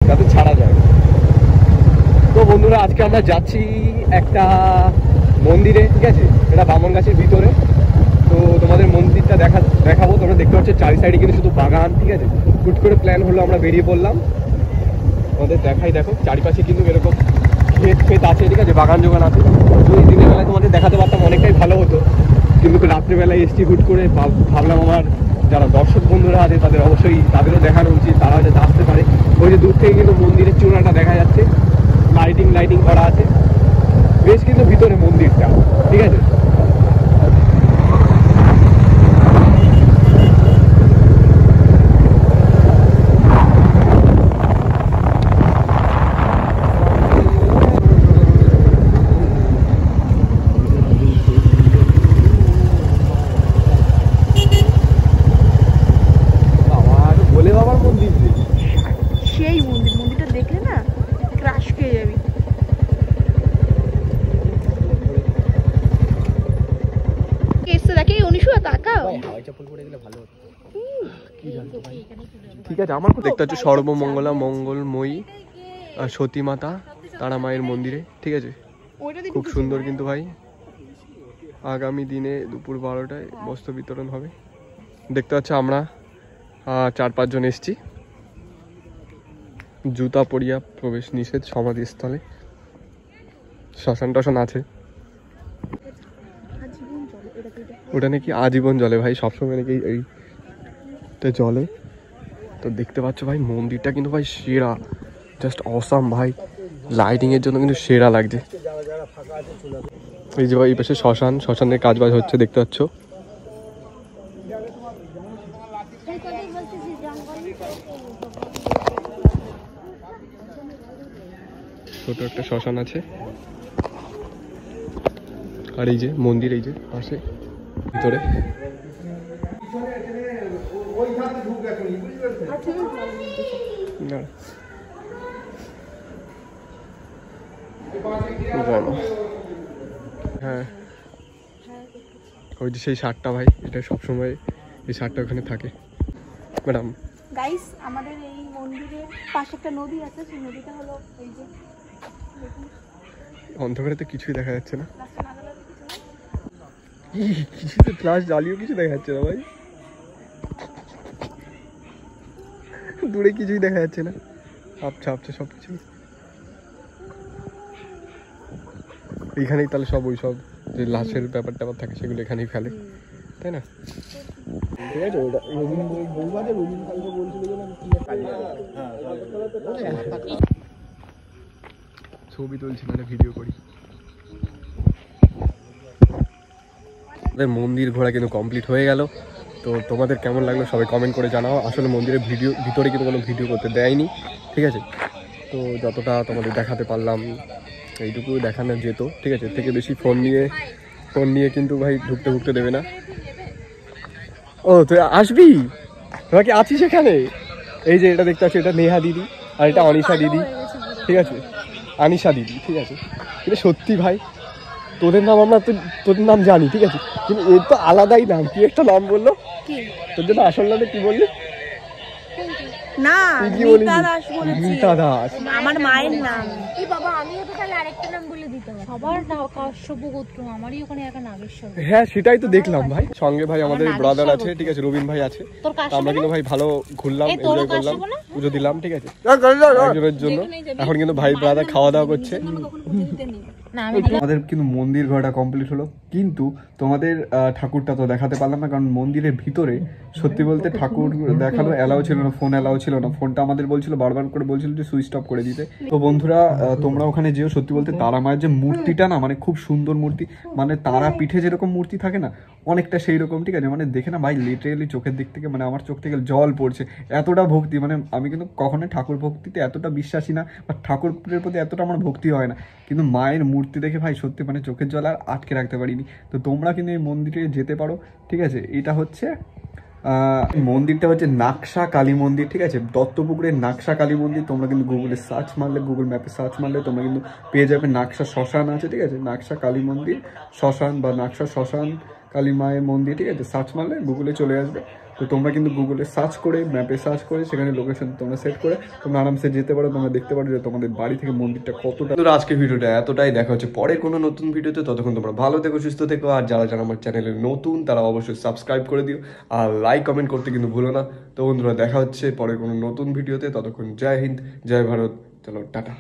যাতে ছাড়া যায়। তো বন্ধুরা আজকে আমরা যাচ্ছি একটা মন্দিরে, ঠিক আছে, এটা বামনগাছির ভিতরে। তো তোমাদের মন্দিরটা দেখাবো। তোমরা দেখতে পাচ্ছ চারি সাইডে কিন্তু শুধু বাগান, ঠিক আছে। হুট করে প্ল্যান হলো, আমরা বেরিয়ে পড়লাম। তোমাদের দেখাই, দেখো চারিপাশে কিন্তু এরকম ক্ষেত আছে, ঠিক আছে, বাগান যোগান আছে। যদি দিনের বেলায় তোমাদের দেখাতে পারতাম অনেকটাই ভালো হতো, কিন্তু রাত্রিবেলায় এসছি হুট করে। ভাবলাম আমার যারা দর্শক বন্ধুরা আছে তাদের অবশ্যই তাদেরও দেখানো উচিত, তারা যাতে আসতে পারে। ওই যে দূর থেকে কিন্তু মন্দিরের চূড়াটা দেখা যাচ্ছে, লাইটিং করা আছে বেশ কিন্তু ভিতরে মন্দিরটা, ঠিক আছে। ঠিক আছে, আমার দেখতে হচ্ছে সর্বমঙ্গলা মঙ্গলময়ী সতী মাতা তারা মায়ের মন্দিরে, ঠিক আছে। খুব সুন্দর কিন্তু ভাই। আগামী দিনে দুপুর 12টায় বস্ত্র বিতরণ হবে। দেখতে পাচ্ছ আমরা 4-5 জন এসছি। জুতা পরিয়া প্রবেশ নিষেধ সমাধিস্থলে। শ্মশান টশান আছে, ওটা নাকি আজীবন জলে ভাই, সবসময় নাকি এইটা জলে। তো দেখতে পাচ্ছ ভাই মন্দিরটা কিন্তু ভাই সেরা, জাস্ট অসাম ভাই। লাইটিং এর জন্য কিন্তু সেরা লাগছে। এই যে ভাই এই পাশে শ্মশানের কাজবাজ হচ্ছে, দেখতে পাচ্ছ। ছোট একটা শ্মশান আছে, আর এই যে মন্দির, এই যে পাশে ভিতরে। হ্যাঁ, ওই যে সেই শার্টটা ভাই, এটা সবসময় এই শার্টটা ওখানে থাকে। ম্যাডাম গাইস, আমাদের এই মন্দিরের পাশে একটা নদী আছে, সেই নদীটা হলো এই যে। অন্ধকারে তো কিছুই দেখা যাচ্ছে না, কিছুতে ফ্লাশ জ্বালিয়েও কিছু দেখা যাচ্ছে না ভাই। দূরে কিছুই দেখা যাচ্ছে না, আবছা সবকিছু। এইখানেই তাহলে সব ওই সব যে লাশের ব্যাপারটা থাকে সেগুলো এখানেই ফেলে, তাই না? ঠিক আছে, ছবি তুলছি মানে ভিডিও করি। মন্দির ঘোরা কিন্তু কমপ্লিট হয়ে গেল। তো তোমাদের কেমন লাগলো সবাই কমেন্ট করে জানাও। আসলে মন্দিরের ভিতরে কিন্তু কোনো ভিডিও করতে দেয়নি, ঠিক আছে। তো যতটা তোমাদের দেখাতে পারলাম এইটুকু দেখানো যেত, ঠিক আছে। থেকে বেশি ফোন নিয়ে কিন্তু ভাই ঢুকতে দেবে না। ও তুই আসবি, তোরা কি আছিস এখানে? এই যে এটা দেখতে পাচ্ছি, এটা নেহা দিদি, আর এটা অনিশা দিদি, ঠিক আছে, আনিশা দিদি, ঠিক আছে। এটা সত্যি ভাই, তোদের নাম আমরা তোদের নাম জানি, ঠিক আছে, কিন্তু এর তো আলাদাই নাম। কি একটা নাম বললো, তোর জন্য আসল নামে কি বললি? না, গীতা দাস আমার মায়ের নাম। এই বাবা, আমিও তো তাহলে আরেকটা নাম বলে দিতে হবে। সবার কাশ্যপ গোত্র, আমারই ওখানে একটা নাগেশ্বর। হ্যাঁ, সেটাই তো দেখলাম ভাই। সঙ্গে ভাই আমাদের ব্রাদার আছে, ঠিক আছে, রবিন ভাই আছে। আমরা কিন্তু ভাই ভালো ঘুরলাম, এনজয় করলাম, পুজো দিলাম, ঠিক আছে, একজনের জন্য। এখন কিন্তু ভাই ব্রাদার খাওয়া দাওয়া করছে। আমাদের কিন্তু মন্দির ঘোরাটা কমপ্লিট হলো, কিন্তু তোমাদের ঠাকুরটা তো দেখাতে পারলাম না, কারণ মন্দিরের ভিতরে সত্যি বলতে ঠাকুর দেখানো অ্যালাউ ছিল না, ফোন অ্যালাউ ছিল না। ফোনটা আমাদের বলছিল, বারবার করে বলছিল যে সুইচ অফ করে দিতে। তো বন্ধুরা তোমরা ওখানে যেও। সত্যি বলতে তারা মায়ের যে মূর্তিটা না, মানে খুব সুন্দর মূর্তি, মানে তারা পিঠে যেরকম মূর্তি থাকে না, অনেকটা সেই রকম, ঠিক আছে। মানে দেখে না ভাই লিটারেলি চোখের দিক থেকে, মানে আমার চোখ থেকে জল পড়ছে, এতটা ভক্তি। মানে আমি কিন্তু কখনোই ঠাকুর ভক্তিতে এতটা বিশ্বাসী না, বা ঠাকুরের প্রতি এতটা আমার ভক্তি হয় না, কিন্তু মায়ের মূর্তি দেখে ভাই সত্যি মানে চোখের জল আর আটকে রাখতে পারিনি। তো তোমরা কিন্তু এই মন্দিরে যেতে পারো, ঠিক আছে। এটা হচ্ছে মন্দিরটা হচ্ছে নাকশা কালী মন্দির, ঠিক আছে, দত্তপুকুরের নাকশা কালী মন্দির। তোমরা কিন্তু গুগলে সার্চ মারলে, গুগল ম্যাপে সার্চ মারলে তোমরা কিন্তু পেয়ে যাবে। নাকশা শ্মশান আছে, ঠিক আছে, নাকশা কালী মন্দির শ্মশান, বা নাকশা শ্মশান কালী মায়ের মন্দির, ঠিক আছে, সার্চ মারলে গুগলে চলে আসবে। তো তোমরা কিন্তু গুগলে সার্চ করে, ম্যাপে সার্চ করে সেখানে লোকেশন তোমরা সেট করে তোমরা আরামসে যেতে পারো। তোমরা দেখতে পারো যে তোমাদের বাড়ি থেকে মন্দিরটা কতটা। তো আজকের ভিডিওটা এতটাই, দেখা হচ্ছে পরে কোনো নতুন ভিডিওতে। ততক্ষণ তোমরা ভালো থেকো, সুস্থ থেকো। আর যারা যারা আমার চ্যানেলে নতুন তারা অবশ্যই সাবস্ক্রাইব করে দিও আর লাইক কমেন্ট করতে কিন্তু ভুলো না। তো বন্ধুরা দেখা হচ্ছে পরে কোনো নতুন ভিডিওতে। ততক্ষণ জয় হিন্দ, জয় ভারত, চলো টাটা।